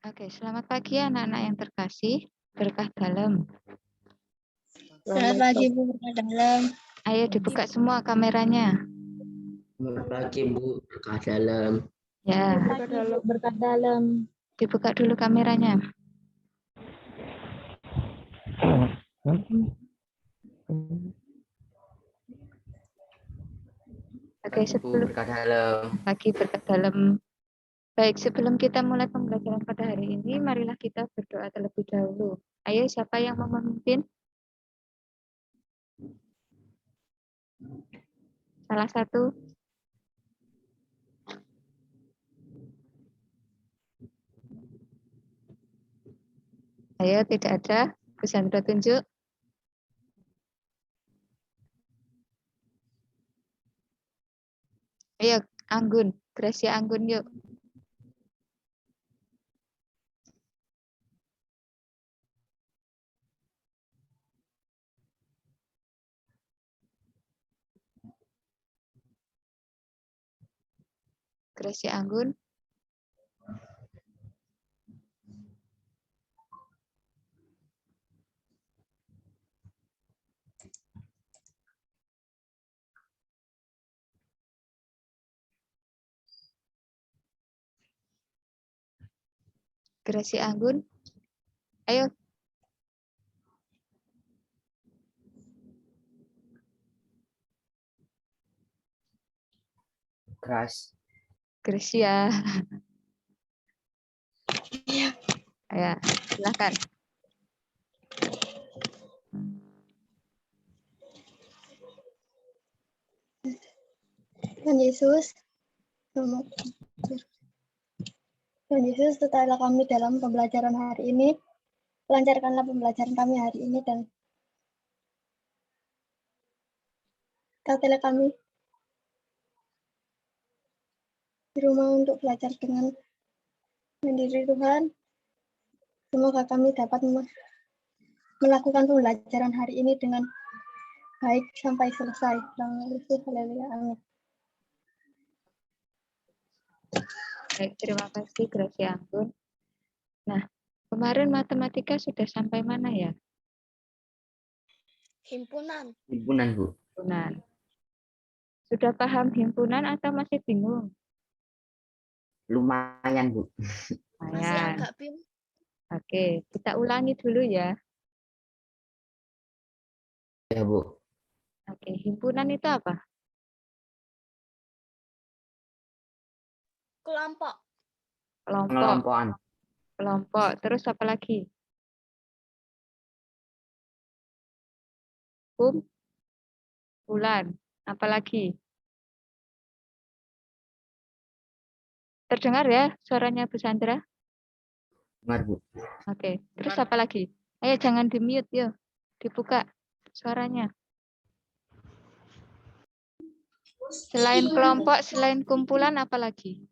Oke, selamat pagi anak-anak yang terkasih, berkah dalam. Selamat pagi Bu berkah dalam. Ayo dibuka semua kameranya. Selamat pagi Bu, berkah dalam. Ya, Berkah dalam. dibuka dulu kameranya. Oke, Pagi Bu, sebelum berkah dalam. pagi berkah dalam. Baik, sebelum kita mulai pembelajaran pada hari ini, marilah kita berdoa terlebih dahulu. Ayo, siapa yang mau memimpin? Salah satu. Ayo, tidak ada. Bu Sandra tunjuk. Ayo, Anggun. Gracia Anggun, yuk. Gracia Anggun. Gracia Anggun. Ayo. Keras. Gracia. Ya, silakan. Tuhan Yesus, Tuhan Yesus, tetaplah kami dalam pembelajaran hari ini. Lancarkanlah pembelajaran kami hari ini dan katakanlah kami di rumah untuk belajar dengan mandiri Tuhan. Semoga kami dapat melakukan pembelajaran hari ini dengan baik sampai selesai. Dalam Yesus, haleluya, amin. Baik, terima kasih Gracia Anggun. Nah, kemarin matematika sudah sampai mana ya? Himpunan. Himpunan Bu. Himpunan. Sudah paham himpunan atau masih bingung? Lumayan Bu. Masih Lumayan. agak bingung. Oke, kita ulangi dulu ya. Ya Bu. Oke, himpunan itu apa? Kelompok. Kelompok. Pengelompokan. Kelompok. Terus apa lagi? Kumpulan. Apa lagi? Terdengar ya suaranya Bu Sandra? Dengar Bu. Oke, terus apa lagi? Ayo jangan di-mute, yuk. Dibuka suaranya. Selain kelompok, selain kumpulan, apa lagi?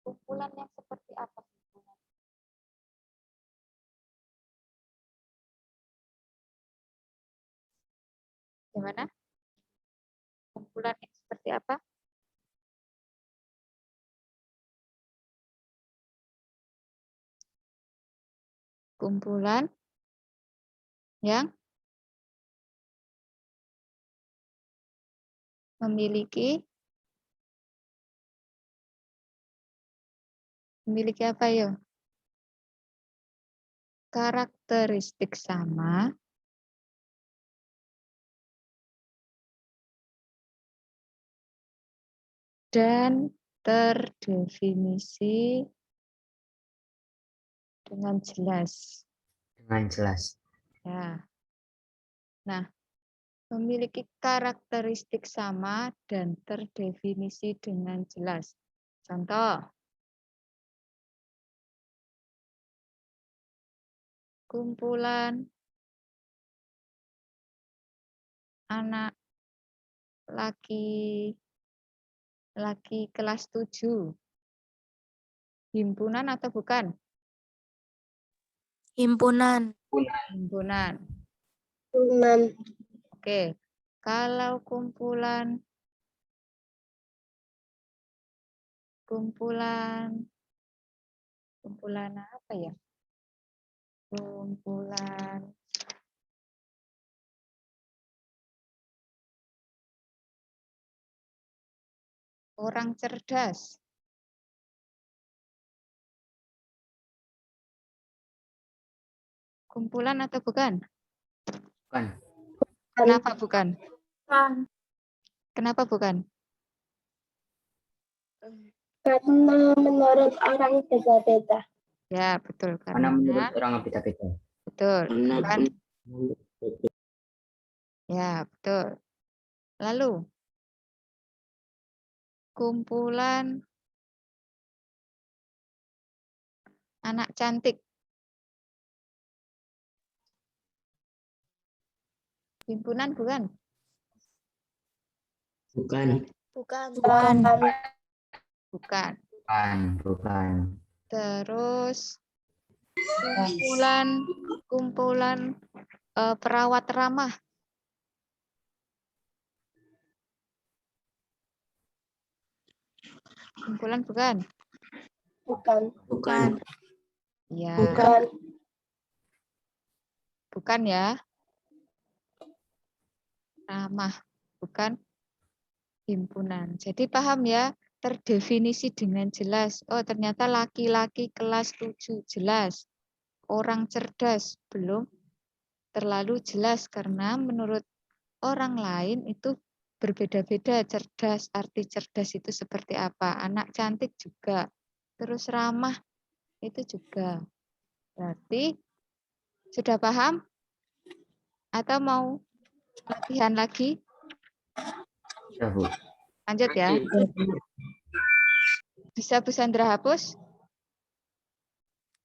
Kumpulan yang seperti apa? Gimana? Kumpulan yang seperti apa? Kumpulan yang memiliki apa ya? Karakteristik sama dan terdefinisi dengan jelas. Dengan jelas. Ya. Nah, memiliki karakteristik sama dan terdefinisi dengan jelas. Contoh, kumpulan anak laki kelas 7. Himpunan atau bukan? Himpunan. Himpunan. Himpunan. Oke. Kalau kumpulan apa ya? Kumpulan orang cerdas. Kumpulan atau bukan? Bukan. Kenapa bukan? Bukan. Kenapa bukan? Karena menurut orang beda-beda. Ya, betul. Karena menurut Karena orang beda-beda. betul. Bukan. Ya, betul. Lalu, kumpulan anak cantik. Himpunan bukan? Bukan. Bukan. Bukan. Bukan. Terus kumpulan perawat ramah. Kumpulan bukan? Bukan. Ya, Bukan. bukan ya. Ramah, bukan himpunan. Jadi paham ya, terdefinisi dengan jelas. Oh, ternyata laki-laki kelas 7 jelas. Orang cerdas belum terlalu jelas karena menurut orang lain itu berbeda-beda cerdas. Arti cerdas itu seperti apa? Anak cantik juga. Terus ramah itu juga. Berarti sudah paham? Atau mau latihan lagi? Ya, Bu. Lanjut ya. Bisa Bu Sandra hapus?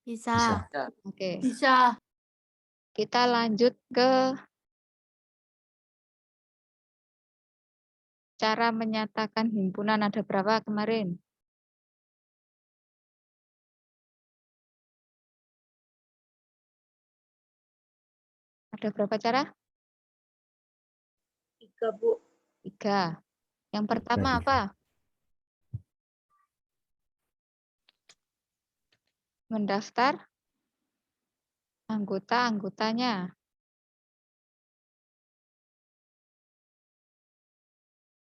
Bisa. Oke. Bisa. Kita lanjut ke cara menyatakan himpunan. Ada berapa kemarin? Ada berapa cara? 3, Bu. 3. Yang pertama apa? Mendaftar anggota-anggotanya.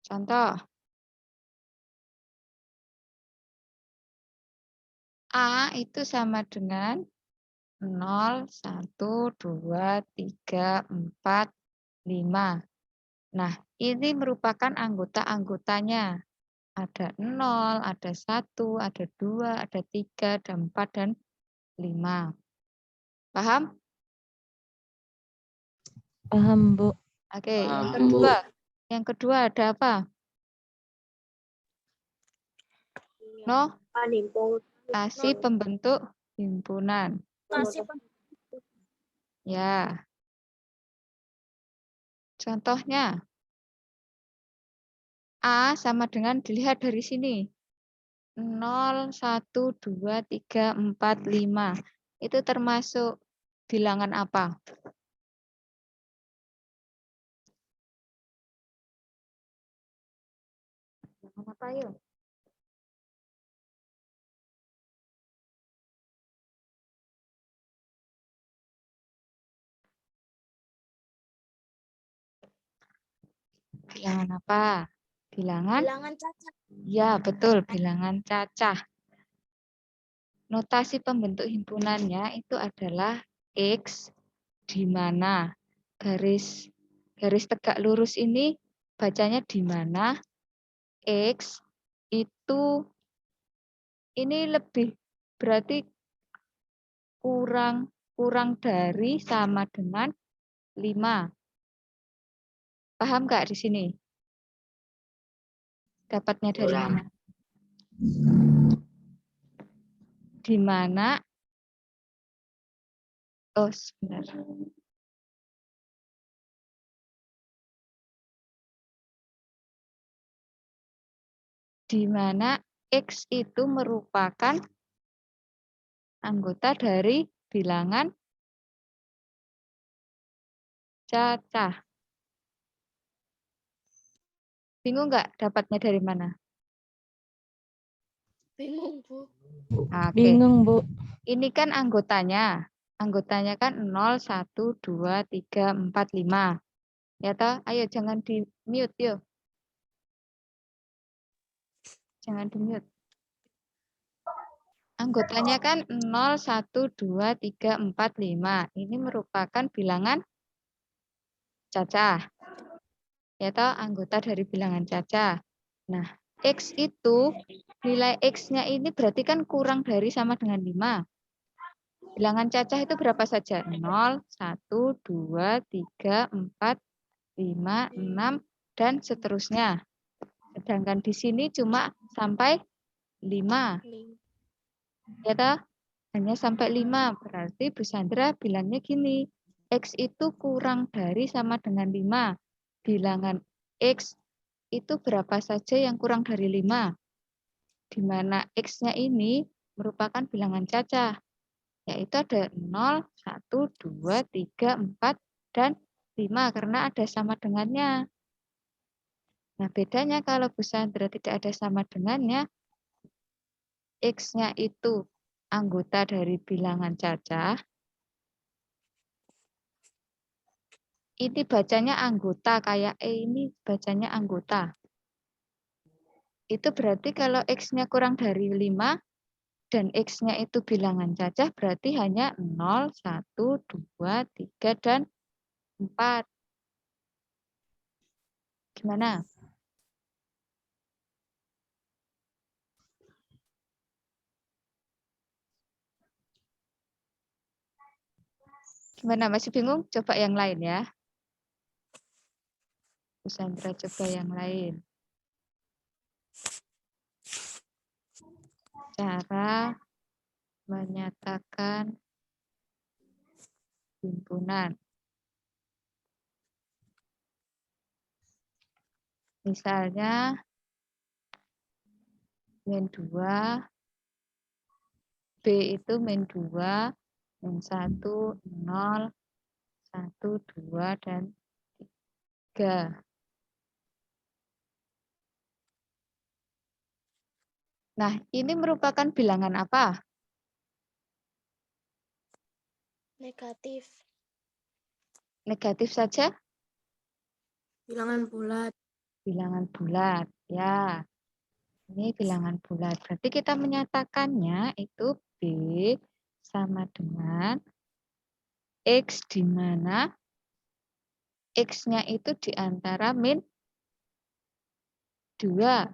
Contoh. A itu sama dengan 0, 1, 2, 3, 4, 5. Nah, ini merupakan anggota-anggotanya. Ada 0, ada 1, ada 2, ada 3, ada 4, dan 5. Paham? Paham, Bu. Oke, yang Paham, Bu. kedua. Yang kedua ada apa? Notasi pembentuk himpunan. Ya. Contohnya, A sama dengan dilihat dari sini. 0, 1, 2, 3, 4, 5. Itu termasuk bilangan apa? Bilangan apa yuk? Bilangan apa? Bilangan? Bilangan cacat. Ya, betul. Bilangan cacah. Notasi pembentuk himpunannya itu adalah X, di mana garis tegak lurus ini bacanya di mana X itu ini lebih berarti kurang dari sama dengan 5. Paham nggak di sini? Dapatnya dari mana? Di mana? Oh, sebentar. Di mana X itu merupakan anggota dari bilangan cacah. Bingung nggak dapatnya dari mana? Bingung, Bu. Oke. Bingung, Bu. Ini kan anggotanya. Anggotanya kan 0, 1, 2, 3, 4, 5. Ya toh? Ayo jangan di mute yuk. Jangan di mute. Anggotanya kan 0, 1, 2, 3, 4, 5. Ini merupakan bilangan cacah. Ya toh? Anggota dari bilangan cacah. Nah, X itu, nilai X-nya ini berarti kan kurang dari sama dengan 5. Bilangan cacah itu berapa saja? 0, 1, 2, 3, 4, 5, 6, dan seterusnya. Sedangkan di sini cuma sampai 5. Ya toh? Hanya sampai 5. Berarti Bu Sandra bilangnya gini. X itu kurang dari sama dengan 5. Bilangan X itu berapa saja yang kurang dari 5? Di mana X-nya ini merupakan bilangan cacah. Yaitu ada 0, 1, 2, 3, 4, dan 5. Karena ada sama dengannya. Nah, bedanya kalau Bu Sandra tidak ada sama dengannya, X-nya itu anggota dari bilangan cacah. Ini bacanya anggota, kayak E ini bacanya anggota. Itu berarti kalau X-nya kurang dari 5, dan X-nya itu bilangan cacah, berarti hanya 0, 1, 2, 3, dan 4. Gimana? Gimana? Masih bingung? Coba yang lain ya. Bu Sandra coba yang lain. Cara menyatakan himpunan. Misalnya, min 2, B itu min 2, min 1, 0, 1, 2, dan 3. Nah, ini merupakan bilangan apa? Negatif. Negatif saja? Bilangan bulat. Bilangan bulat. Ya, ini bilangan bulat. Berarti kita menyatakannya itu B sama dengan X, di mana X-nya itu di antara min 2.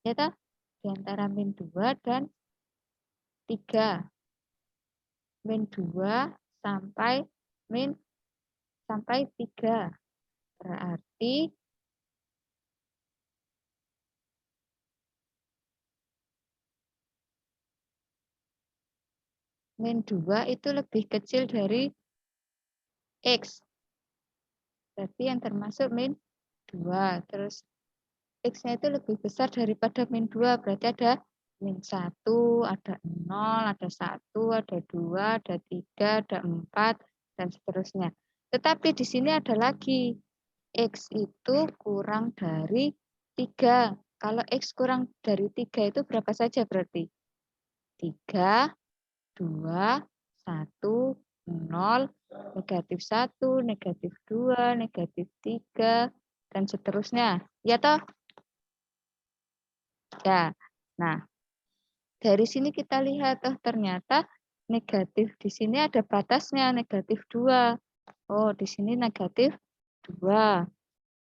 Ya toh? Di antara min 2 dan 3. Min 2 sampai min sampai 3. Berarti min 2 itu lebih kecil dari X. Berarti yang termasuk min 2. Terus X-nya itu lebih besar daripada min 2. Berarti ada min 1, ada 0, ada 1, ada 2, ada 3, ada 4, dan seterusnya. Tetapi di sini ada lagi. X itu kurang dari 3. Kalau X kurang dari 3 itu berapa saja berarti? 3, 2, 1, 0, negatif 1, negatif 2, negatif 3, dan seterusnya. Ya toh? Ya. Nah, dari sini kita lihat, oh ternyata negatif di sini ada batasnya, negatif 2. Oh, di sini negatif 2.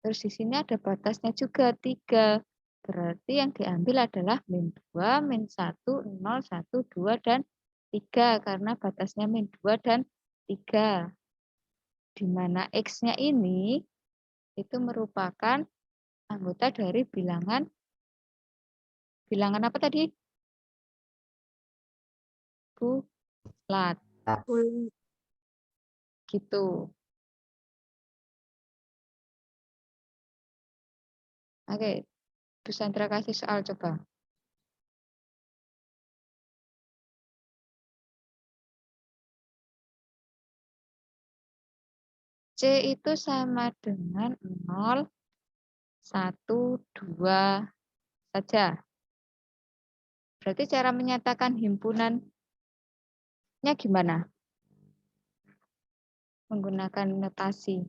Terus di sini ada batasnya juga 3. Berarti yang diambil adalah min 2, min 1, 0, 1, 2, dan 3. Karena batasnya min 2 dan 3. Di mana X-nya ini itu merupakan anggota dari bilangan apa tadi? Bulat. Gitu. Oke, Bu Sandra kasih soal coba. C itu sama dengan 0, 1, 2 saja. Berarti cara menyatakan himpunannya gimana? Menggunakan notasi.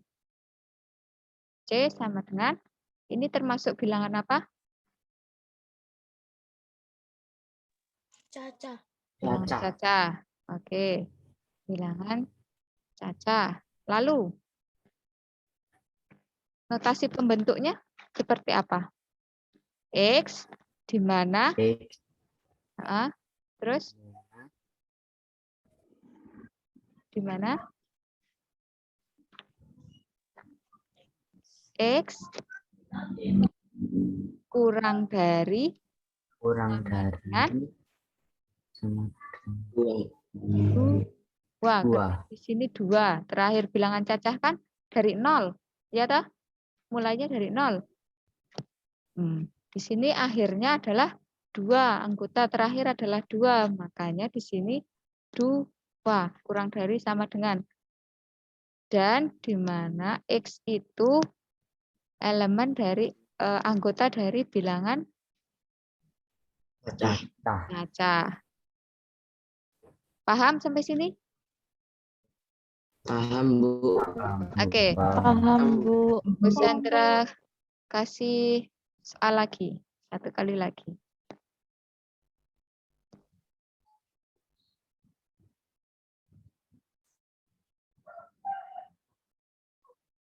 C sama dengan, ini termasuk bilangan apa? Caca. Bilangan Caca. cacah. Oke, bilangan cacah. Lalu, notasi pembentuknya seperti apa? X, di mana? X. Terus, di mana? X kurang dari Sama Wah, dua. di sini 2. Terakhir bilangan cacah kan dari 0. Ya toh? Mulainya dari 0. Di sini akhirnya adalah 2. Anggota terakhir adalah 2. Makanya di sini 2 kurang dari sama dengan. Dan di mana X itu elemen dari anggota dari bilangan cacah. Paham sampai sini? Paham, Bu. Oke. Paham, Bu. Bu Sandra kasih soal lagi. 1 kali lagi.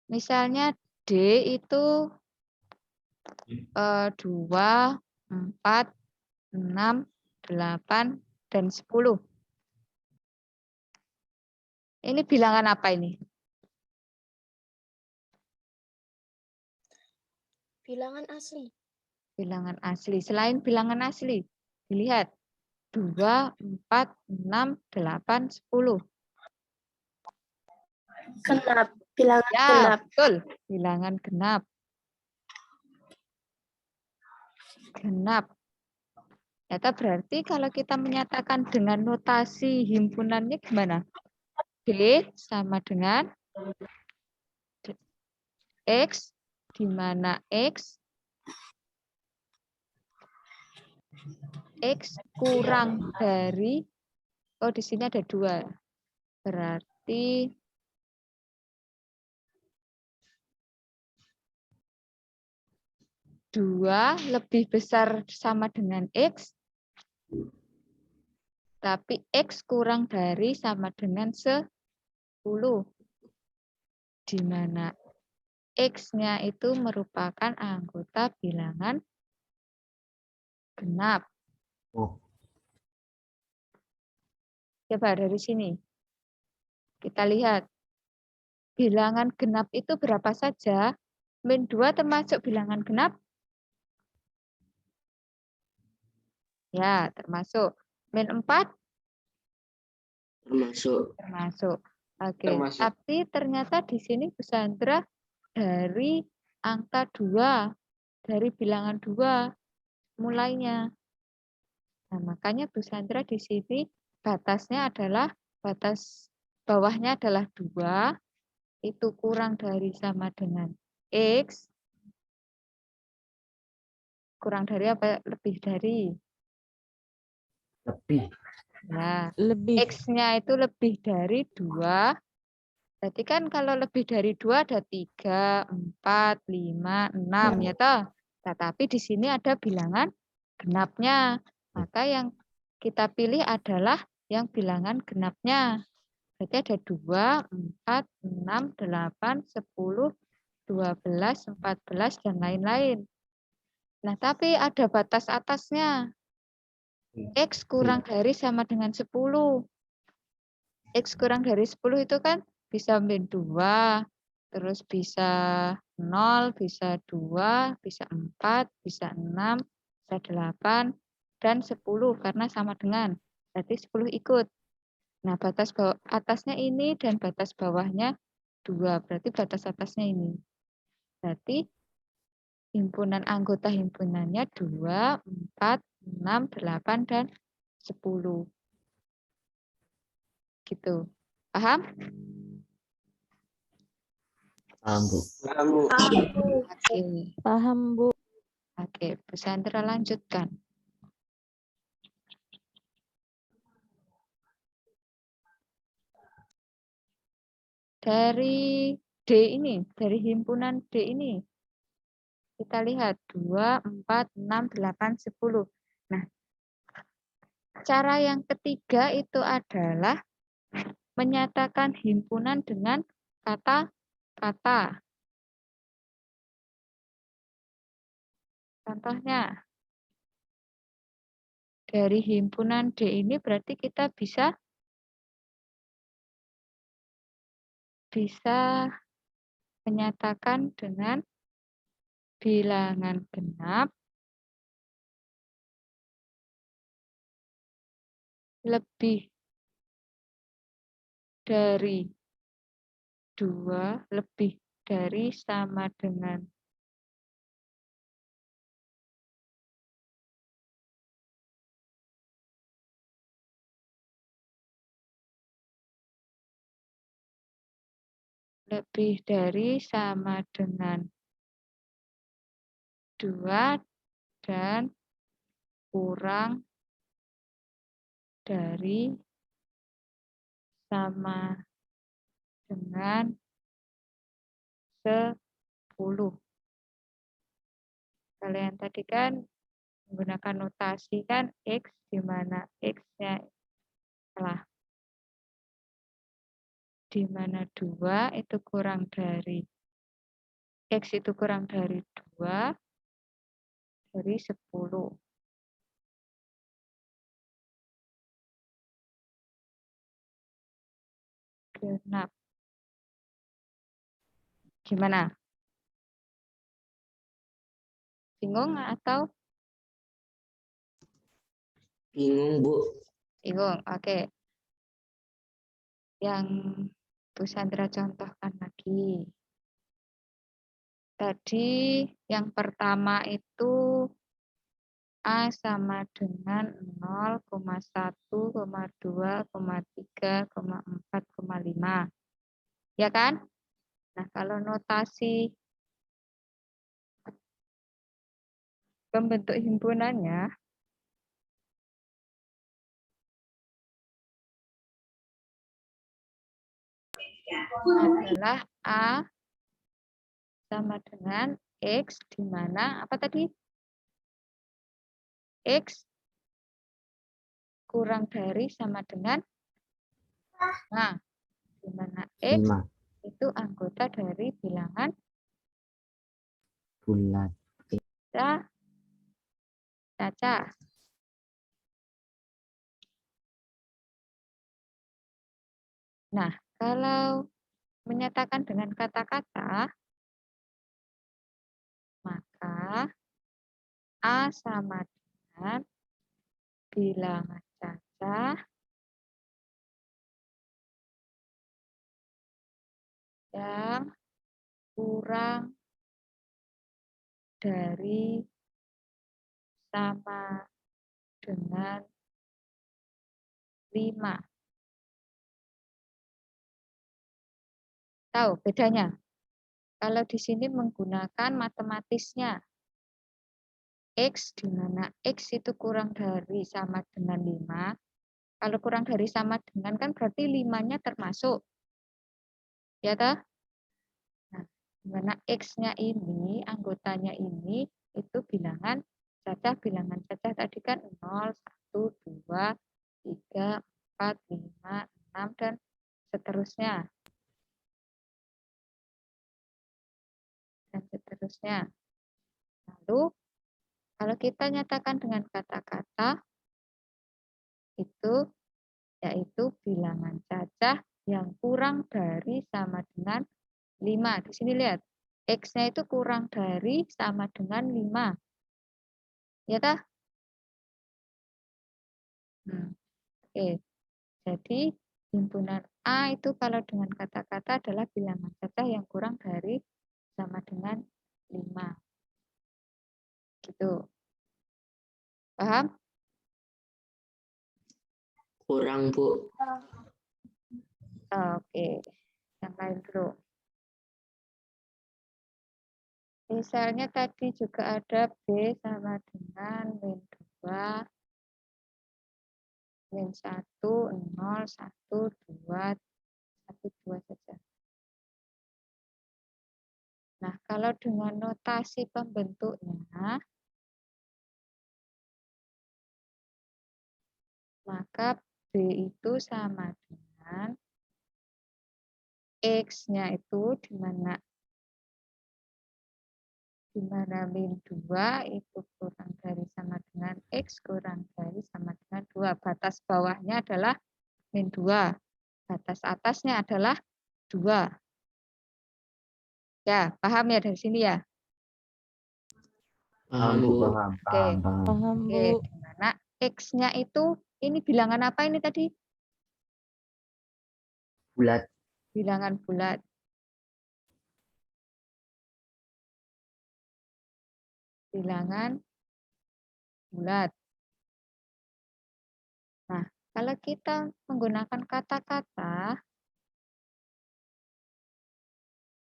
Misalnya D itu 2, 4, 6, 8, dan 10. Ini bilangan apa ini? Bilangan asli. Bilangan asli. Selain bilangan asli, dilihat 2, 4, 6, 8, 10. Genap. Bilangan Ya, genap. betul. Bilangan genap. Genap. Ternyata berarti kalau kita menyatakan dengan notasi himpunannya gimana? D sama dengan X, di mana X kurang dari, di sini ada 2. Berarti dua lebih besar sama dengan X, tapi X kurang dari sama dengan 10. Di mana X-nya itu merupakan anggota bilangan genap. Coba dari sini. Kita lihat. Bilangan genap itu berapa saja? Min 2 termasuk bilangan genap? Ya, termasuk. Min 4? Termasuk. Oke, tapi ternyata di sini Bu Sandra dari angka 2, dari bilangan 2 mulainya. Nah, makanya Bu Sandra di sini batasnya adalah, batas bawahnya adalah 2, itu kurang dari sama dengan X. Kurang dari apa? Lebih dari? Lebih. Nah, Lebih. X-nya itu lebih dari 2. Berarti kan kalau lebih dari 2 ada 3, 4, 5, 6 ya toh. Tetapi di sini ada bilangan genapnya. Maka yang kita pilih adalah yang bilangan genapnya. Berarti ada 2, 4, 6, 8, 10, 12, 14, dan lain-lain. Nah, tapi ada batas atasnya. X kurang dari sama dengan 10. X kurang dari 10 itu kan bisa min 2, terus bisa 0, bisa 2, bisa 4, bisa 6, bisa 8, dan 10 karena sama dengan. Berarti 10 ikut. Nah, batas bawah atasnya ini dan batas bawahnya 2. Berarti batas atasnya ini. Berarti himpunan anggota himpunannya 2, 4, 6, 8, dan 10. Gitu. Paham? Paham, Bu. Oke. Paham, Bu. Oke, Bu Sandra lanjutkan. Dari D ini, dari himpunan D ini, kita lihat 2, 4, 6, 8, 10. Nah, cara yang ketiga itu adalah menyatakan himpunan dengan kata-kata. Contohnya, dari himpunan D ini berarti kita bisa menyatakan dengan bilangan genap lebih dari 2, lebih dari sama dengan lebih dari sama dengan 2 dan kurang dari sama dengan 10. Kalian tadi kan menggunakan notasi kan X, di mana X-nya telah di mana 2 itu kurang dari X itu kurang dari 2 dari 10. Genap. Gimana? Bingung atau? Bingung, Bu. Bingung, oke. Yang Bu Sandra contohkan lagi. Tadi yang pertama itu A sama dengan 0,1, 2, 3, 4, 5. Ya kan? Nah, kalau notasi pembentuk himpunannya adalah A sama dengan X, di mana apa tadi? X kurang dari sama dengan, nah, di mana X 5 itu anggota dari bilangan bulan. Caca. Nah, kalau menyatakan dengan kata-kata, maka A sama dengan bilangan cacah yang kurang dari sama dengan 5. Tahu bedanya? Kalau di sini menggunakan matematisnya. X, di mana X itu kurang dari sama dengan 5. Kalau kurang dari sama dengan kan berarti 5-nya termasuk. Ya toh? Nah, di mana X-nya ini, anggotanya ini, itu bilangan cacah tadi kan 0, 1, 2, 3, 4, 5, 6, dan seterusnya. Dan seterusnya. Lalu, kalau kita nyatakan dengan kata-kata, itu yaitu bilangan cacah yang kurang dari sama dengan 5. Di sini lihat, X-nya itu kurang dari sama dengan 5. Ya tah? Oke. Jadi, himpunan A itu kalau dengan kata-kata adalah bilangan cacah yang kurang dari sama dengan 5. Gitu. Paham? Kurang, Bu. Oke. Yang lain dulu. Misalnya tadi juga ada B sama dengan min 2, min 1, 0, 1, 2, 1, 2 saja. Nah, kalau dengan notasi pembentuknya, maka B itu sama dengan X-nya itu di mana min 2 itu kurang dari sama dengan X kurang dari sama dengan 2. Batas bawahnya adalah min 2. Batas atasnya adalah 2. Ya, paham ya dari sini ya? Paham, Bu. Paham, Oke. paham. Oke, di mana X-nya itu, ini bilangan apa ini tadi? Bulat. Bilangan bulat. Bilangan bulat. Nah, kalau kita menggunakan kata-kata,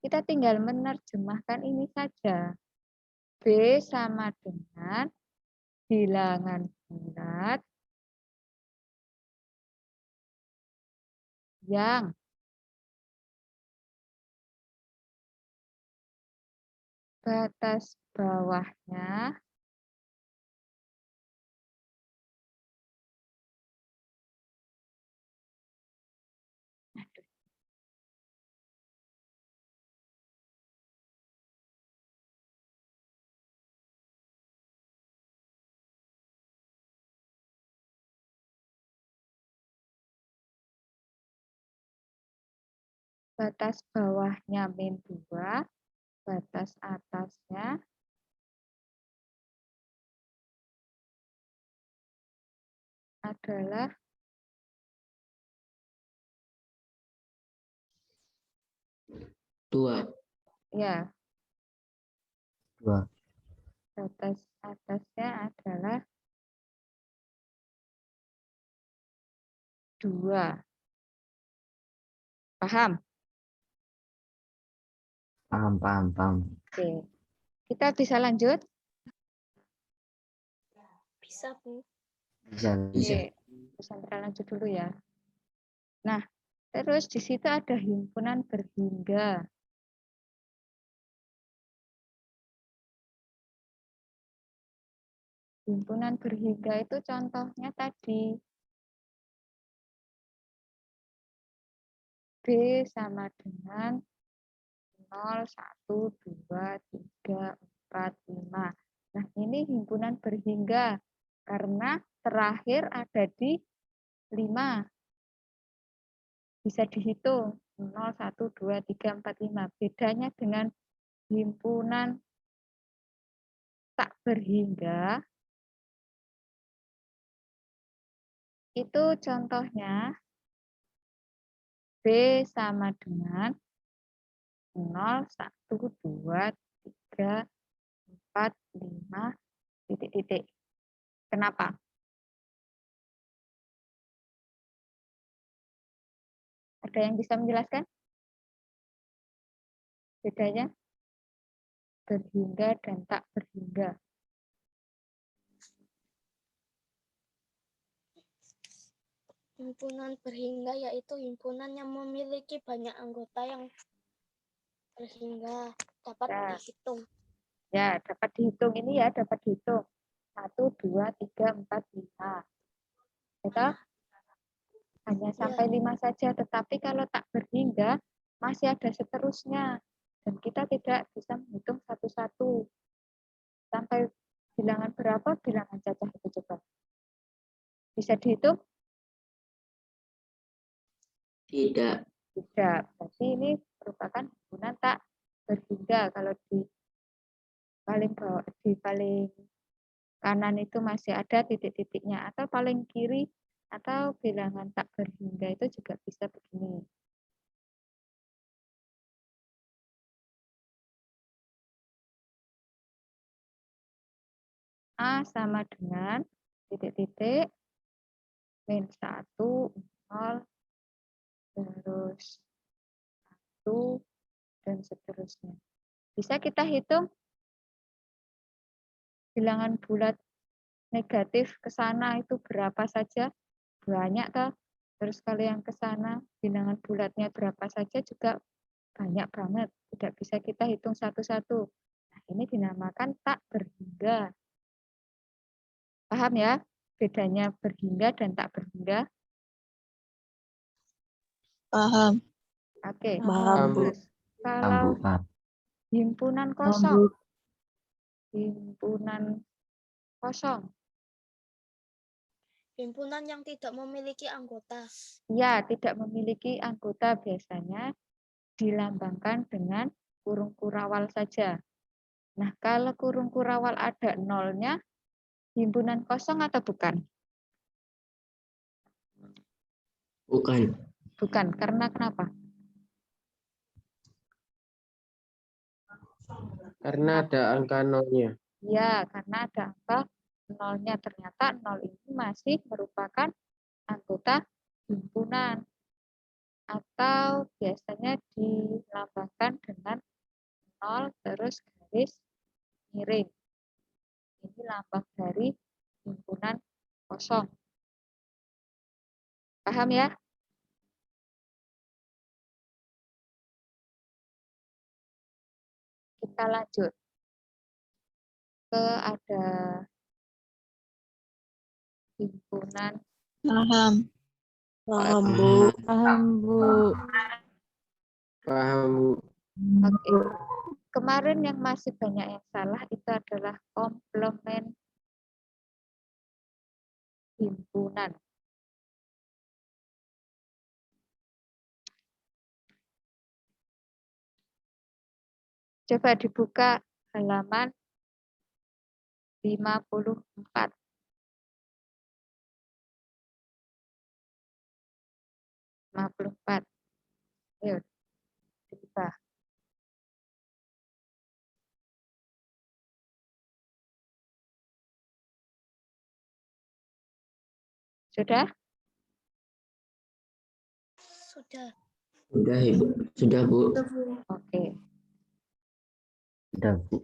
kita tinggal menerjemahkan ini saja. B sama dengan bilangan bulat yang batas bawahnya min 2, batas atasnya adalah 2. ya, 2. batas atasnya adalah 2. Paham? Paham. Oke. Kita bisa lanjut? Bisa, Bu. Bisa. Oke. Kita lanjut dulu ya. Nah, terus di situ ada himpunan berhingga. Himpunan berhingga itu contohnya tadi. B sama dengan 0, 1, 2, 3, 4, 5. Nah, ini himpunan berhingga karena terakhir ada di 5. Bisa dihitung 0, 1, 2, 3, 4, 5. Bedanya dengan himpunan tak berhingga itu contohnya B sama dengan 0, 1, 2, 3, 4, 5, titik-titik. Kenapa? Ada yang bisa menjelaskan? Bedanya berhingga dan tak berhingga. Himpunan berhingga yaitu himpunan yang memiliki banyak anggota yang berhingga dapat dihitung. Ya, dapat dihitung ini ya, dapat dihitung. 1, 2, 3, 4, 5. Itu hanya sampai 5 saja, tetapi kalau tak berhingga masih ada seterusnya. Dan kita tidak bisa menghitung satu-satu. Sampai bilangan berapa bilangan cacah itu coba? Bisa dihitung? Tidak. Tidak. Berarti ini merupakan himpunan tak berhingga. Kalau di paling kanan itu masih ada titik-titiknya, atau paling kiri atau bilangan tak berhingga itu juga bisa begini. A sama dengan titik-titik min 1, 0, terus 1, dan seterusnya. Bisa kita hitung bilangan bulat negatif ke sana itu berapa saja? Banyak toh. Terus kalau yang ke sana bilangan bulatnya berapa saja juga banyak banget. Tidak bisa kita hitung satu-satu. Nah, ini dinamakan tak berhingga. Paham ya? Bedanya berhingga dan tak berhingga? Paham. Oke. Paham, Bu. Terus kalau Paham. himpunan kosong. Himpunan kosong. Himpunan yang tidak memiliki anggota. Ya, tidak memiliki anggota biasanya dilambangkan dengan kurung kurawal saja. Nah, kalau kurung kurawal ada nolnya, himpunan kosong atau bukan? Bukan. Bukan, karena kenapa? Karena ada angka nolnya. Ya, karena ada angka nolnya. Ternyata nol ini masih merupakan anggota himpunan. Atau biasanya dilambangkan dengan nol terus garis miring. Ini lambang dari himpunan kosong. Paham ya? Kita lanjut ke ada himpunan. Paham. Paham, Bu. Paham, Bu. Paham, Bu. Oke. Kemarin yang masih banyak yang salah itu adalah komplement himpunan. Coba dibuka halaman 54. Ayo, dibuka. Sudah? Sudah. Sudah, Ibu. Sudah, Bu. Oke. Sudah, Bu.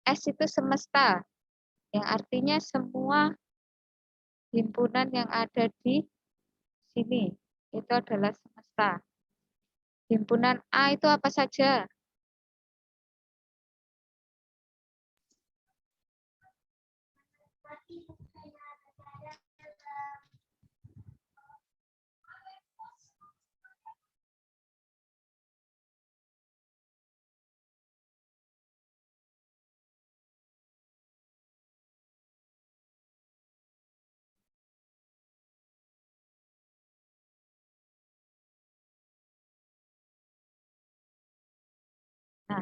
S itu semesta, yang artinya semua himpunan yang ada di sini itu adalah semesta. Himpunan A itu apa saja? Nah,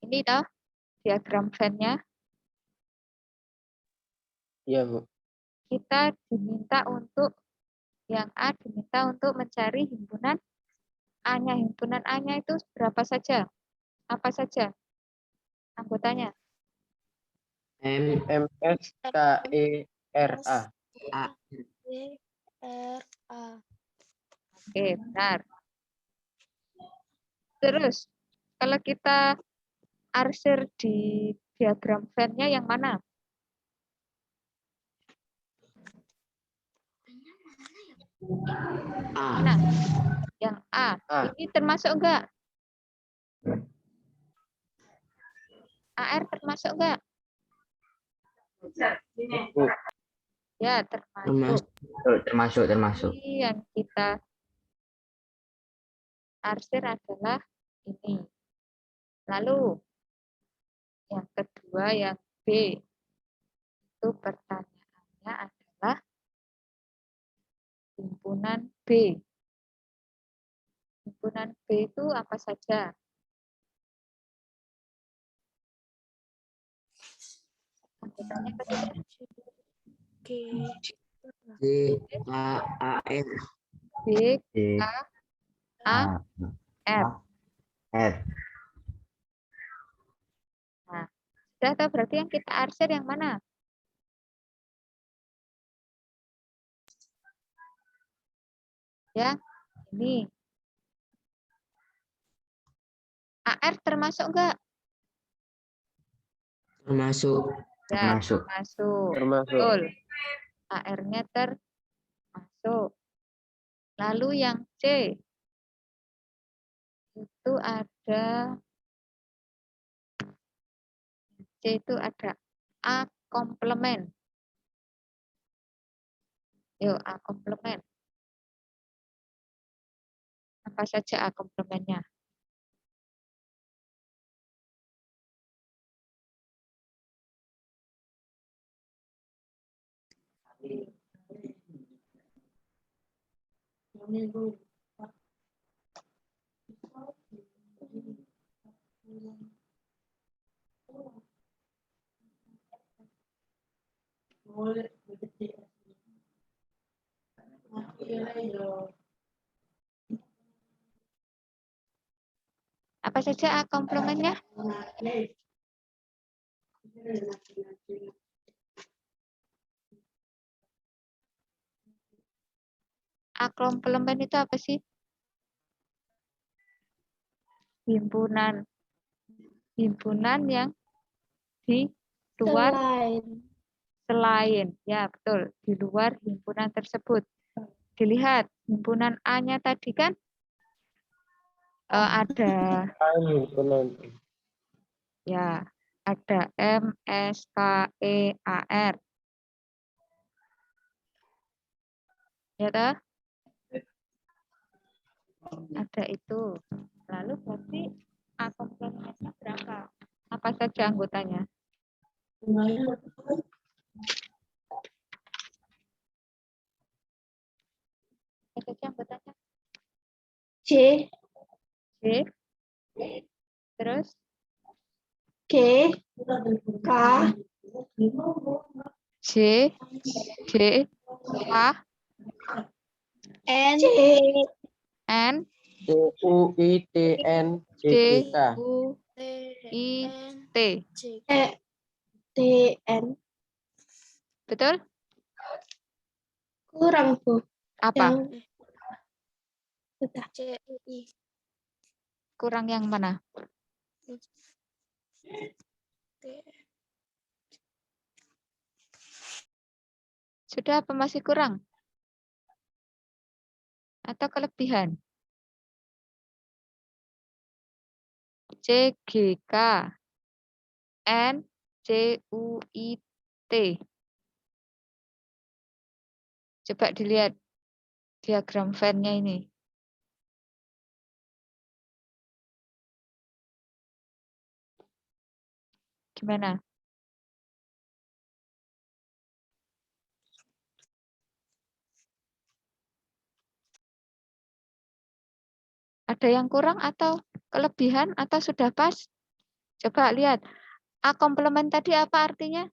ini toh diagram Venn-nya. Iya, Bu. Kita diminta untuk yang A diminta untuk mencari himpunan A-nya. Himpunan A-nya itu berapa saja? Apa saja anggotanya? M. MSKERA. A. R-A. Oke, benar. Terus, kalau kita arsir di diagram Venn-nya yang mana? A. Mana? Yang A. A. Ini termasuk enggak? AR termasuk enggak? Bu. Ya, termasuk. Termasuk. Jadi yang kita arsir adalah ini. Lalu, yang kedua, yang B. Itu pertanyaannya adalah himpunan B. Himpunan B itu apa saja? Anggotanya apa saja? G. D. A. A. R. B, D, K, A, A, R. F. Nah, sudah tahu berarti yang kita arsir yang mana? Ya, ini. AR termasuk enggak? Termasuk. Ya, Termasuk. masuk. Termasuk. Betul. AR-nya termasuk. Lalu yang C itu ada A komplement. Yuk, A komplement. Apa saja A komplementnya? Apa saja A komplementnya? A komplement itu apa sih? Himpunan yang di luar selain. Ya, betul. Di luar himpunan tersebut. Dilihat, himpunan A-nya tadi kan ada Himpunan. ya, ada M, S, K, E, A, R. Ya toh? Ada itu. Lalu berarti A komplementnya berapa? Apa saja anggotanya? Apa saja anggotanya? J, C. Terus G, K, J, G, K, N, N, CUITN D, JGK. U, I, T. E, D, N. Betul? Kurang, Bu. Apa? Yang sudah. Kurang yang mana? Sudah apa masih kurang? Atau kelebihan? C, G, K, N, C, U, I, T. Coba dilihat diagram Venn-nya ini. Gimana? Ada yang kurang atau kelebihan atau sudah pas? Coba lihat. A komplement tadi apa artinya?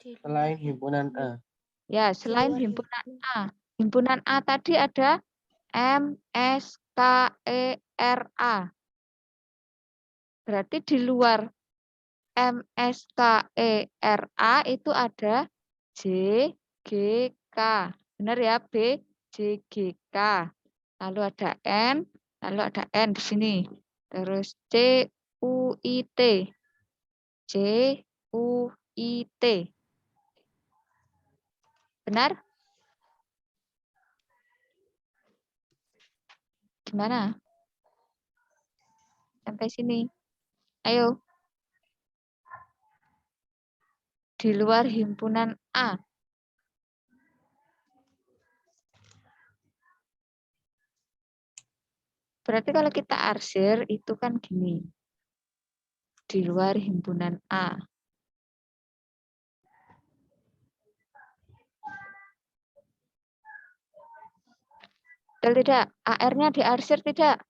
Selain himpunan A. Ya, selain himpunan A. Himpunan A tadi ada M, S, K, E, R, A. Berarti di luar M, S, K, E, R, A itu ada J, G, K. Benar ya, B, J, G, K. Lalu ada N, lalu ada N di sini. Terus C, U, I, T. C, U, I, T. Benar? Gimana? Sampai sini. Ayo. Di luar himpunan A. Berarti kalau kita arsir itu kan gini. Di luar himpunan A. Betul tidak? AR-nya diarsir tidak?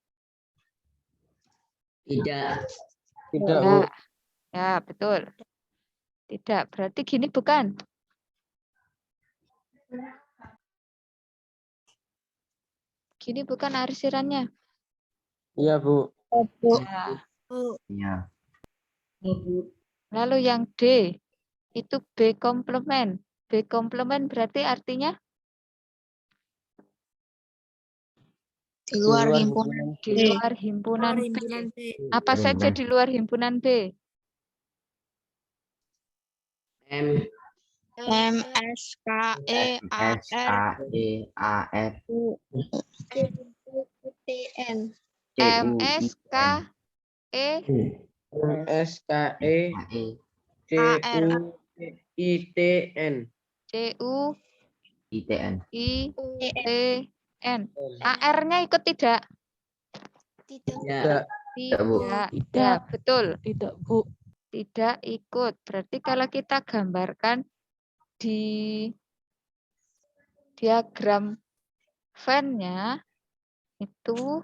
Tidak. Tidak, Ya. Bu. Ya, betul. Tidak. Berarti gini bukan? Gini bukan arsirannya? Iya, Bu. Ya. Iya. Lalu yang D itu B komplement. B komplement berarti artinya Di luar luar himpunan Di B. luar himpunan B. Himpunan B. Apa saja di luar himpunan B? M, M, S, K, E, A, S R, A E A R U, C, T, N. C M, U I S, K, N E, S K E A E C A, U R. I T N. C, U, I T N. I, T, T, N. N. AR-nya ikut tidak? Tidak. ya, Tidak, Bu. Tidak. Tidak. Ya, betul. Tidak, Bu. Tidak ikut. Berarti kalau kita gambarkan di diagram Venn-nya itu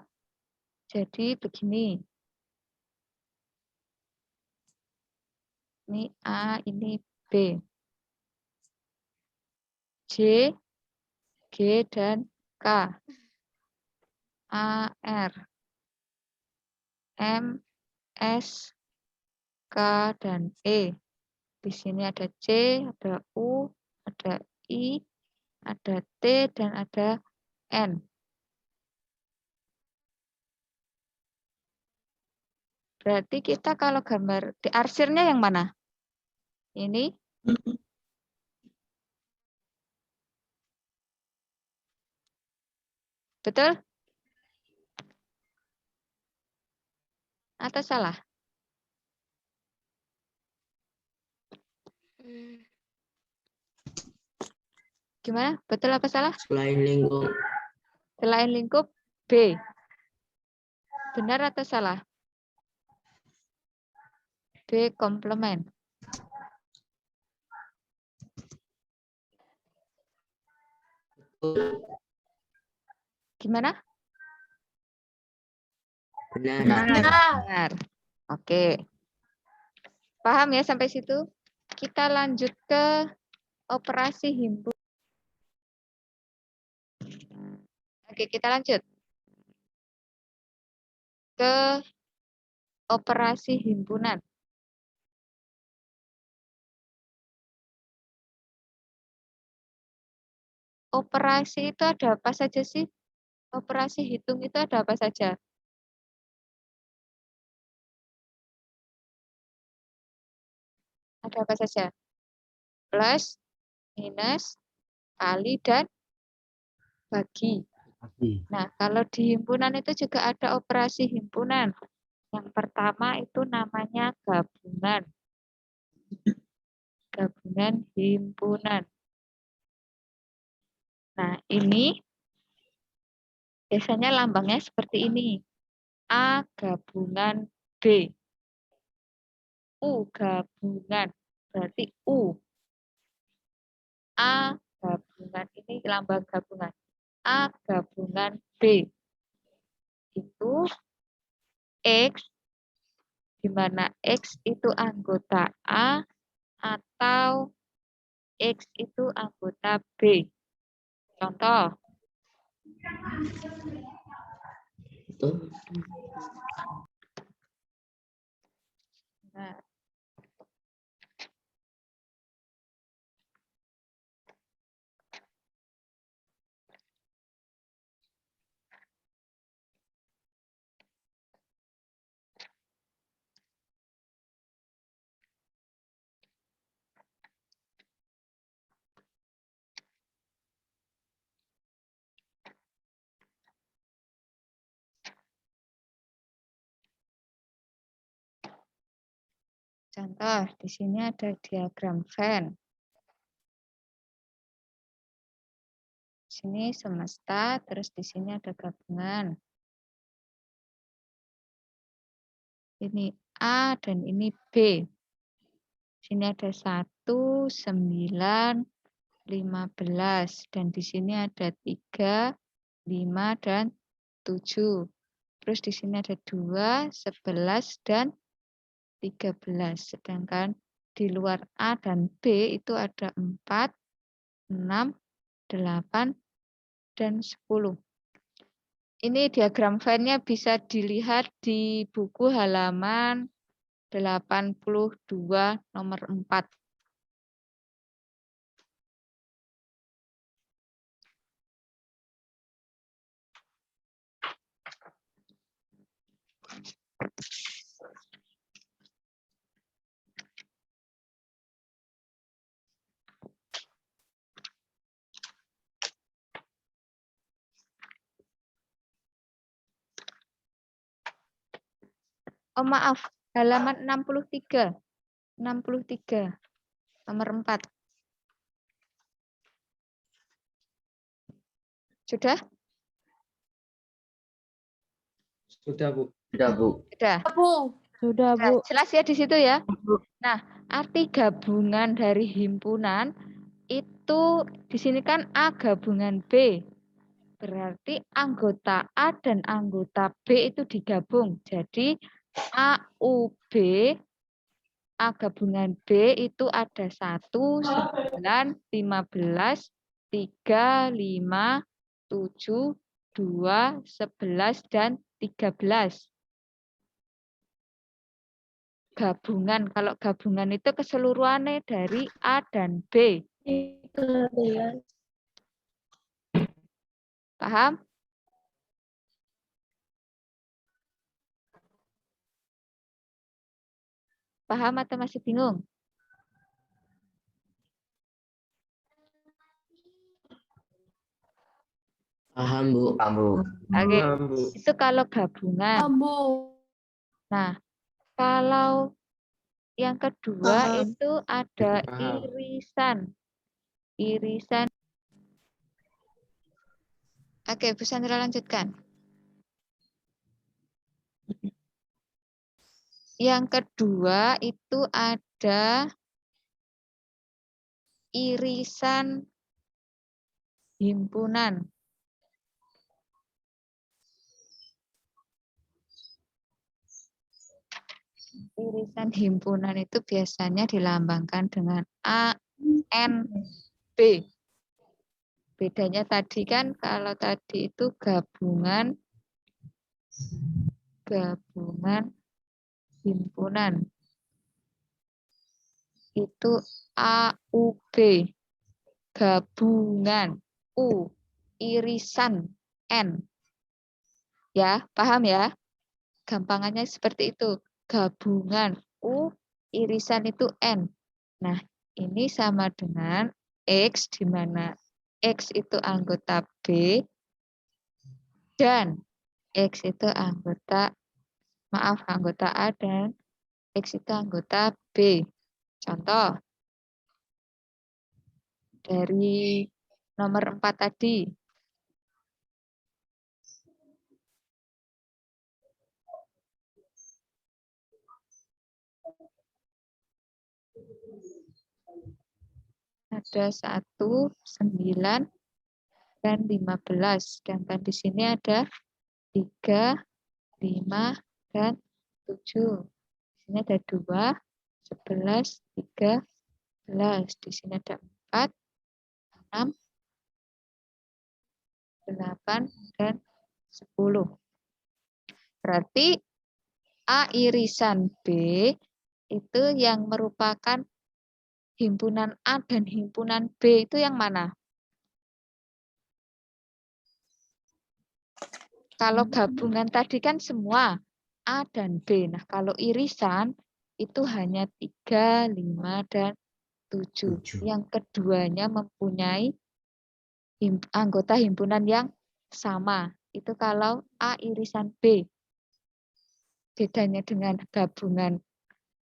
jadi begini. Ini A, ini B. J, G, dan K. A, R, M, S, K, dan E. Di sini ada C, ada U, ada I, ada T, dan ada N. Berarti kita kalau gambar di arsirnya yang mana? Ini. Betul? Atau salah? Gimana? Betul apa salah? selain lingkup, Selain lingkup B. Benar atau salah? B komplement. Gimana? benar, Benar. Oke. Paham ya sampai situ? Kita lanjut ke operasi himpunan. Oke, kita lanjut ke operasi himpunan. Operasi itu ada apa saja sih? Operasi hitung itu ada apa saja? Ada apa saja? Plus, minus, kali, dan bagi. Nah, kalau di himpunan itu juga ada operasi himpunan. Yang pertama itu namanya gabungan. Gabungan himpunan. Nah, ini biasanya lambangnya seperti ini. A gabungan B. U gabungan. Berarti U. A gabungan. Ini lambang gabungan. A gabungan B. Itu X, di mana X itu anggota A atau X itu anggota B. Contoh. betul, Nah, contoh, di sini ada diagram Venn. Di sini semesta, terus di sini ada gabungan. Ini A dan ini B. Di sini ada 1, 9, 15. Dan di sini ada 3, 5, dan 7. Terus di sini ada 2, 11, dan 13. Sedangkan di luar A dan B itu ada 4, 6, 8, dan 10. Ini diagram Venn-nya bisa dilihat di buku halaman 82 nomor 4. Oh maaf, halaman 63. 63. Nomor 4. Sudah? Sudah, Bu. Sudah, Bu. Sudah. Sudah, Sudah. Jelas ya di situ ya. Nah, arti gabungan dari himpunan itu di sini kan A gabungan B. Berarti anggota A dan anggota B itu digabung. Jadi AUB, A gabungan B itu ada 1, 9, 15, 3, 5, 7, 2, 11, dan 13. Gabungan, kalau gabungan itu keseluruhannya dari A dan B. Paham? Paham atau masih bingung? Paham, Bu. Paham, Bu. Oke, Paham, Bu. itu kalau gabungan. Nah, kalau yang kedua Paham. itu ada Paham. irisan. Irisan. Oke, Bu Sandra lanjutkan. Yang kedua itu ada irisan himpunan. Irisan himpunan itu biasanya dilambangkan dengan A, N, B. Bedanya tadi kan kalau tadi itu gabungan himpunan. Itu AUB. Gabungan. U. Irisan. N. Ya, paham ya? Gampangannya seperti itu. Gabungan U, irisan itu N. Nah, ini sama dengan X, di mana X itu anggota B, dan X itu anggota A, dan X itu anggota B. Contoh, dari nomor 4 tadi. Ada 1, 9, dan 15. Sedangkan di sini ada 3, 5, dan 7. Di sini ada 2, 11, 13. Di sini ada 4, 6, 8, dan 10. Berarti A irisan B itu yang merupakan himpunan A dan himpunan B itu yang mana? Kalau gabungan tadi kan semua A dan B. Nah, kalau irisan itu hanya 3, 5, dan 7. 7. Yang keduanya mempunyai anggota himpunan yang sama. Itu kalau A irisan B. Bedanya dengan gabungan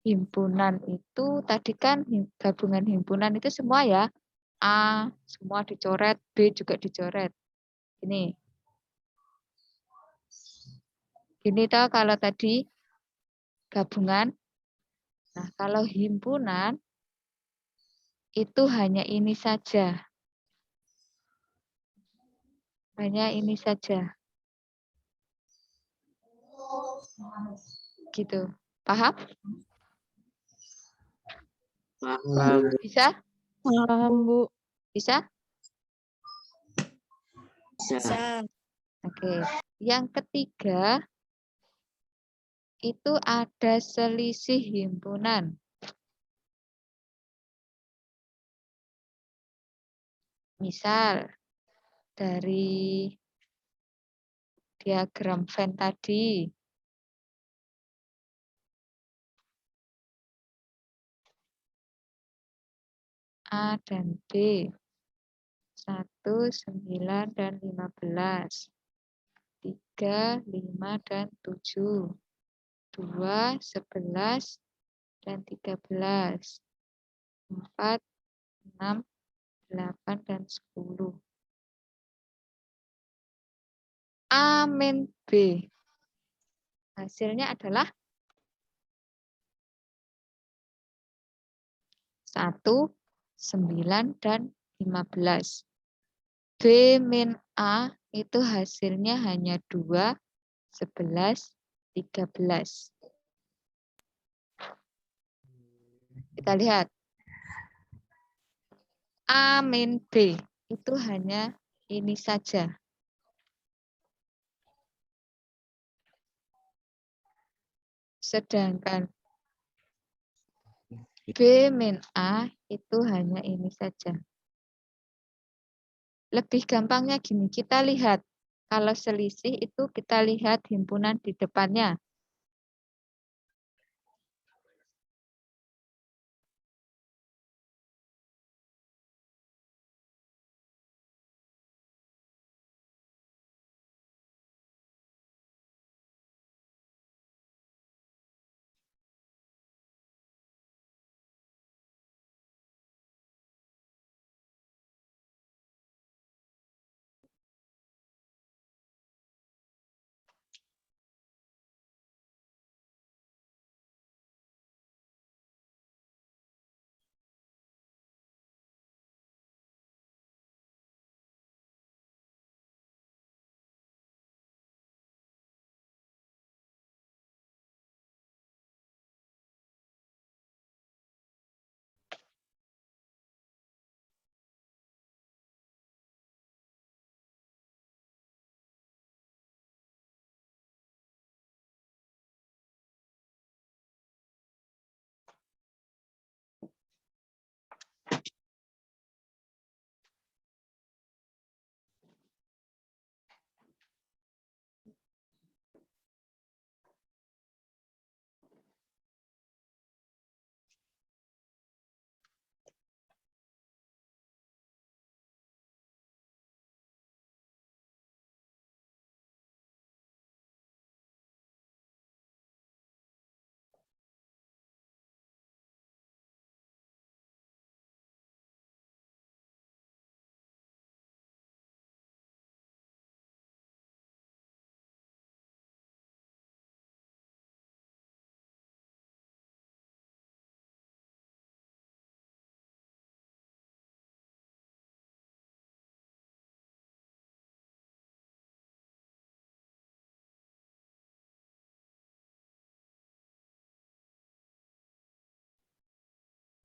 himpunan itu, tadi kan gabungan himpunan itu semua ya. A semua dicoret, B juga dicoret. Ini. Ini toh kalau tadi gabungan. Nah, kalau himpunan itu hanya ini saja. Hanya ini saja. Gitu. Paham? Paham. Bisa? Paham, Bu. Bisa? Bisa. Oke. Yang ketiga itu ada selisih himpunan. Misal dari diagram Venn tadi. A dan B. 1, 9, dan 15. 3, 5, dan 7. 2, 11, dan 13. 4, 6, 8, dan 10. A min B. Hasilnya adalah 1, 9, dan 15. B min A itu hasilnya hanya 2, 11, 13. Kita lihat. A min B itu hanya ini saja. Sedangkan B min A itu hanya ini saja. Lebih gampangnya gini, kita lihat. Kalau selisih itu kita lihat himpunan di depannya.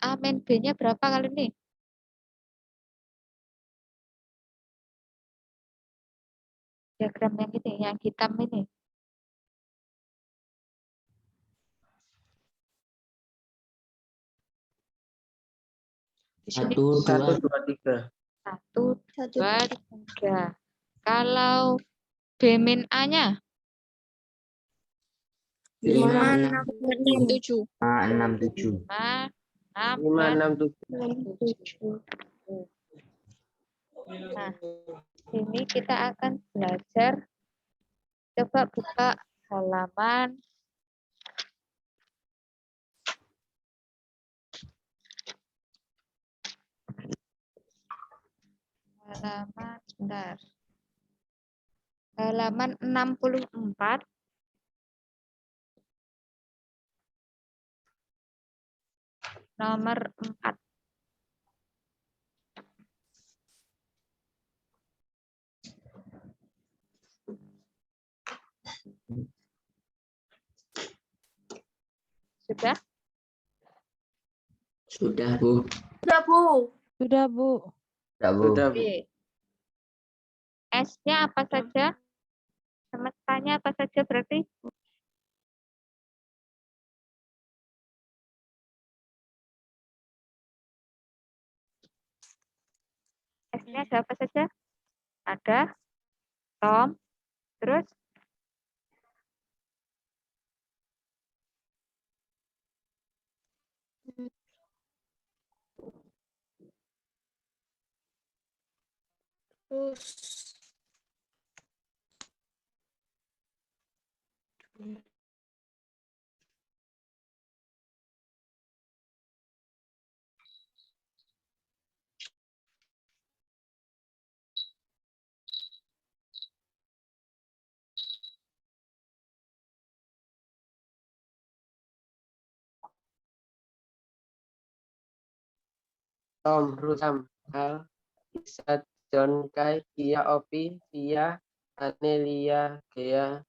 A min B-nya berapa kali ini? Diagram yang ini, yang hitam ini. Di sini 1, 2, 1, 2, 3. 1, 1, 2, 3. Kalau B min A-nya 5, 6, 6, 7. 67. 5, 6, 5, dan 6, 7. Nah, ini kita akan belajar. Coba buka halaman sebentar. Halaman 64. Nomor 4. Sudah? Sudah, Bu. Sudah, Bu. Sudah, Bu. Sudah, Bu. B. S-nya apa saja? Semestanya apa saja berarti? S-nya ada apa saja? Ada Tom, terus Terus Tom, Rusam, Hal, Isa, John, Kai, Kia, Opi, Via, Anelia, Gea.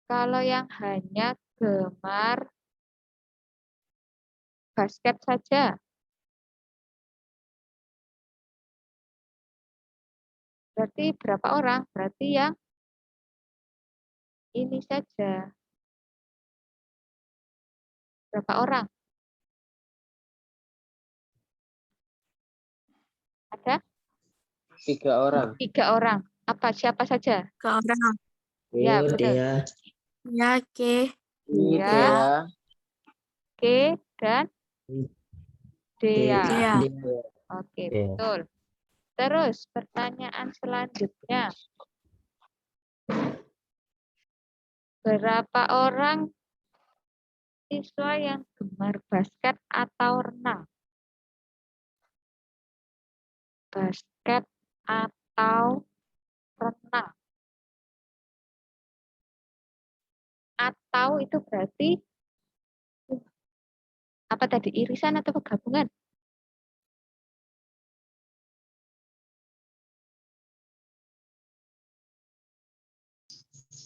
Kalau yang hanya gemar basket saja, berarti berapa orang? Berarti yang ini saja. Berapa orang? Ada 3 orang. 3 orang. Apa? Siapa saja? Ke orang. Ya, Yo, betul. Dea. Ya, ke. Iya. Dea. K dan Dea. Dea. Oke, Dea. betul. Terus pertanyaan selanjutnya. Berapa orang siswa yang gemar basket atau renang? Basket atau renang? Atau itu berarti apa tadi? Irisan atau penggabungan?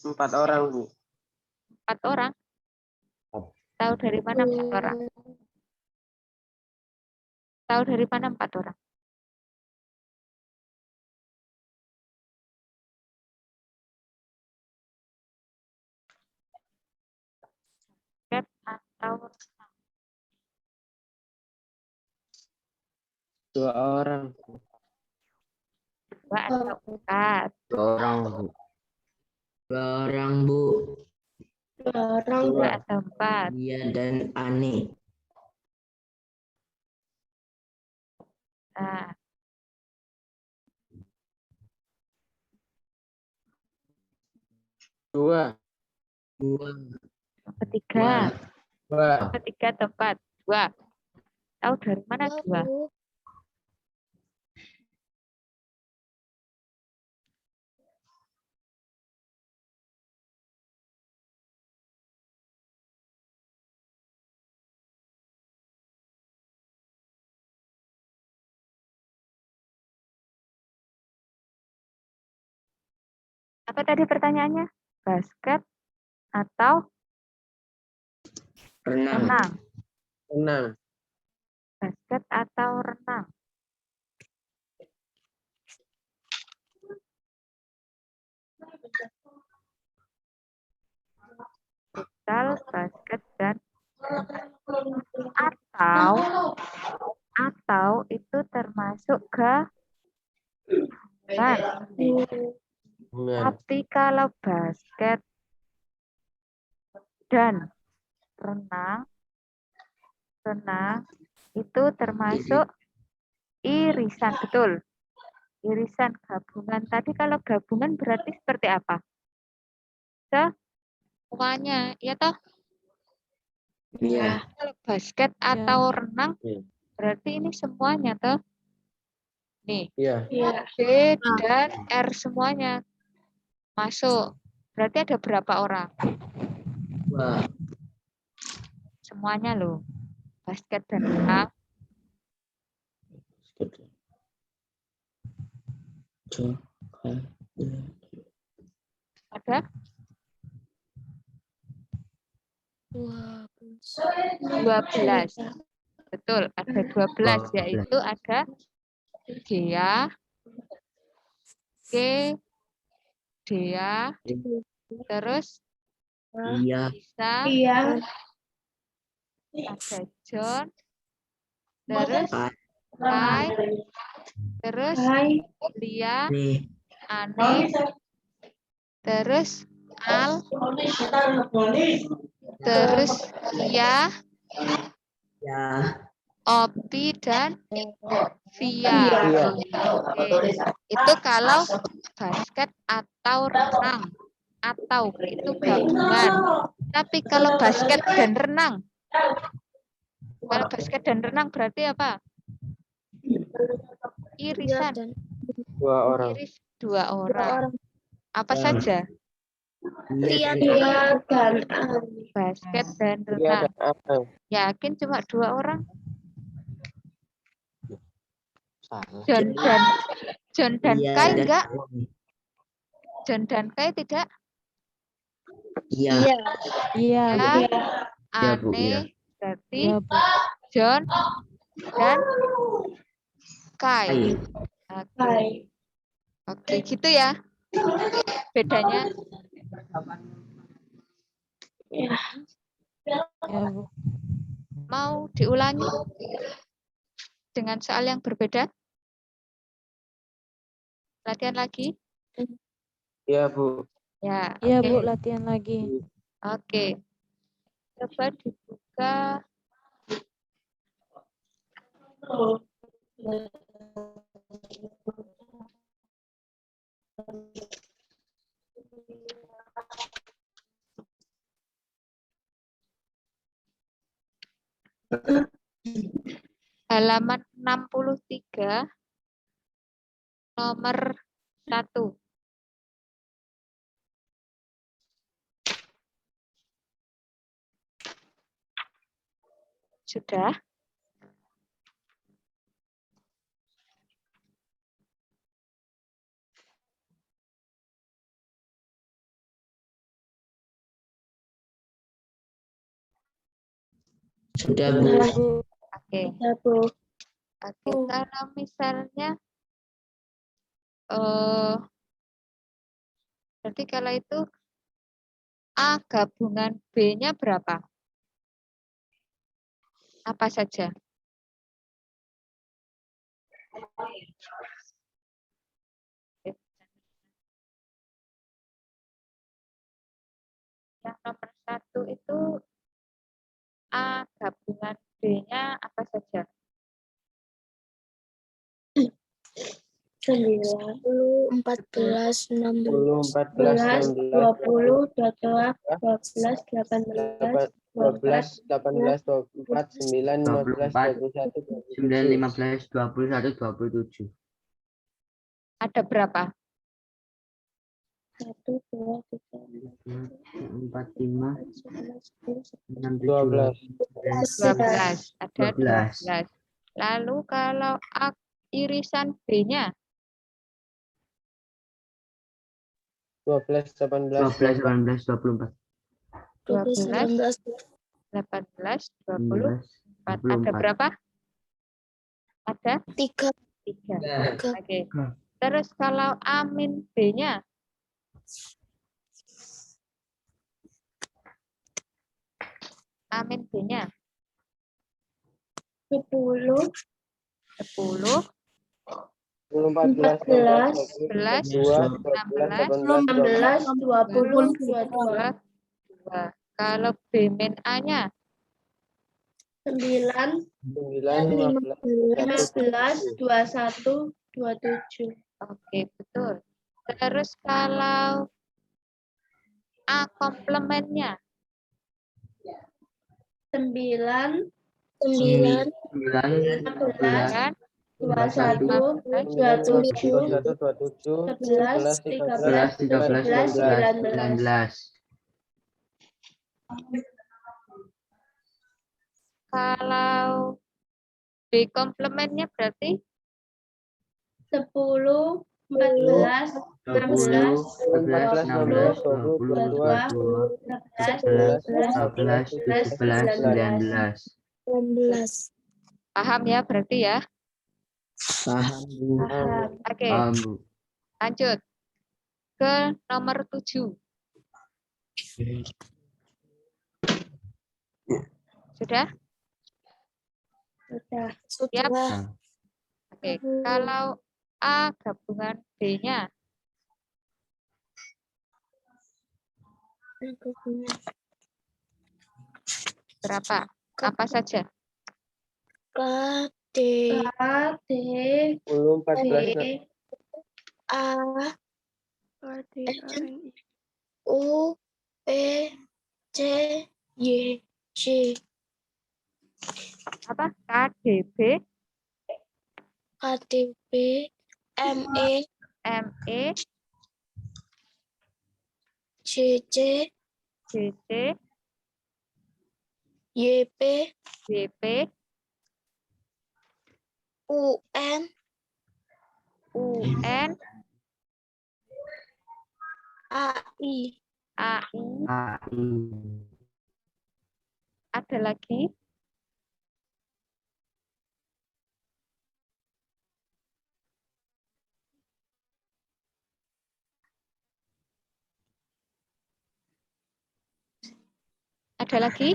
Empat orang, Bu. 4 orang? Tahu dari mana 4 orang? Tahu dari mana 4 orang? Basket atau renang? 2 orang. 2 atau 4? 2 orang, Bu. 2 orang, Bu. 2 atau 4? Dia dan Ani. Nah, 2. 2. ketiga. 2. Ketiga atau 4? 2. Tahu dari mana 2? Apa tadi pertanyaannya? Basket atau Renang. renang? Renang. Basket atau renang? futsal, basket, dan atau itu termasuk gabungan. Bungan. Tapi kalau basket dan renang itu termasuk irisan, betul. Irisan gabungan. Tadi kalau gabungan berarti seperti apa? Semuanya, ya toh? Iya. Kalau basket atau renang Iya. berarti ini semuanya toh? Nih, Iya. B dan R semuanya masuk. Berarti ada berapa orang? Wah. Semuanya loh. Basket dan renang. Ada 12. Betul, ada 12, yaitu ada Gea, K, Dea, terus Iya. Lisa, ada John, terus Kai, terus Lia, Nih. Ane, terus Al, terus Kia, Ya. Opi, dan Via. Iya. Oke. Itu kalau basket atau renang. Atau itu gabungan. Tapi kalau basket dan renang. Kalau basket dan renang berarti apa? Irisan. 2 orang. Iris 2 orang. Apa saja? Iya. Basket dan Iya renang. dan Anang. Yakin cuma 2 orang? Salah. John dan Iya, Kai dan- enggak? John dan Kai tidak? Iya. Iya, Ya. Iya, Bu, iya. Ane berarti iya, Bu. John dan Kai. Hai. Oke. Oke, gitu ya. Bedanya. Iya, Bu. Mau diulangi dengan soal yang berbeda? Latihan lagi? Iya, Bu. Ya, Iya, oke. Bu, latihan lagi. Oke. Coba dibuka. Halaman 63, nomor 1. Sudah? Sudah, Bu. Iya, Bu. Oke. Oke, kalau misalnya berarti kalau itu A gabungan B-nya berapa? Apa saja? Yang nomor 1 itu A gabungan B-nya apa saja? 14, 16, 10, 14, 16, 22, 12, 18, 12, 18, 24, 9, 15, 21, 9, 27. 15, 21, 27. Ada berapa? 1, 2, 3, 4, 5, 6, 7, 12. 12. Ada 12. 12. Lalu kalau A irisan B-nya 12, 18, 12, 18, 24. 12, 18, 24. Ada berapa? Ada 3, 3. Oke. Terus kalau A min B-nya A min B-nya 10, 10, 14, 11, 16, 12, 16, 18, 20, 2. Kalau B min A-nya 9, 9, 15, 15, 21, 27. Oke, betul. Terus kalau A komplemennya 9, 9, 14, 11, 21, 27, 27, 11, 11, 13, 13, 14, 14, 19. 19. kalau B komplemennya berarti 10, 14, 20, 11, 16, 20, 22, 21, 11, 12, 17, 19. paham ya berarti ya. Paham, Bu. Oke, Paham, Bu. lanjut ke nomor 7. Sudah? Sudah. Siap? Nah, Oke, kalau A gabungan B-nya berapa? Apa saja? K, D, 10, 14, A, U, P, C, Y, C. Apa? KDB, KTP, ME, ME, CC, CC, YP, BP, UN, UN, AI. AI. AI. Ada lagi? Ada lagi?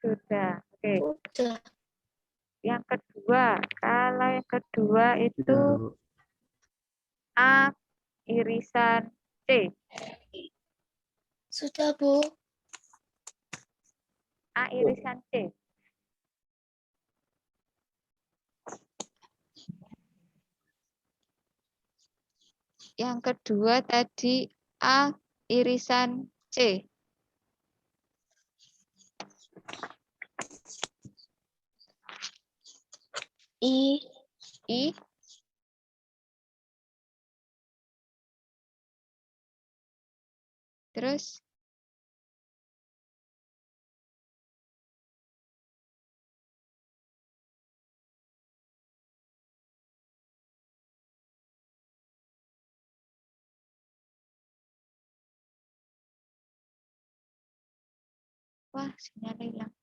Sudah. Oke. Udah. Yang kedua, kalau yang kedua itu Sudah, Bu. A irisan C. Sudah, Bu. A irisan C. Yang kedua tadi A irisan C. I. Terus wah, sinyalnya hilang.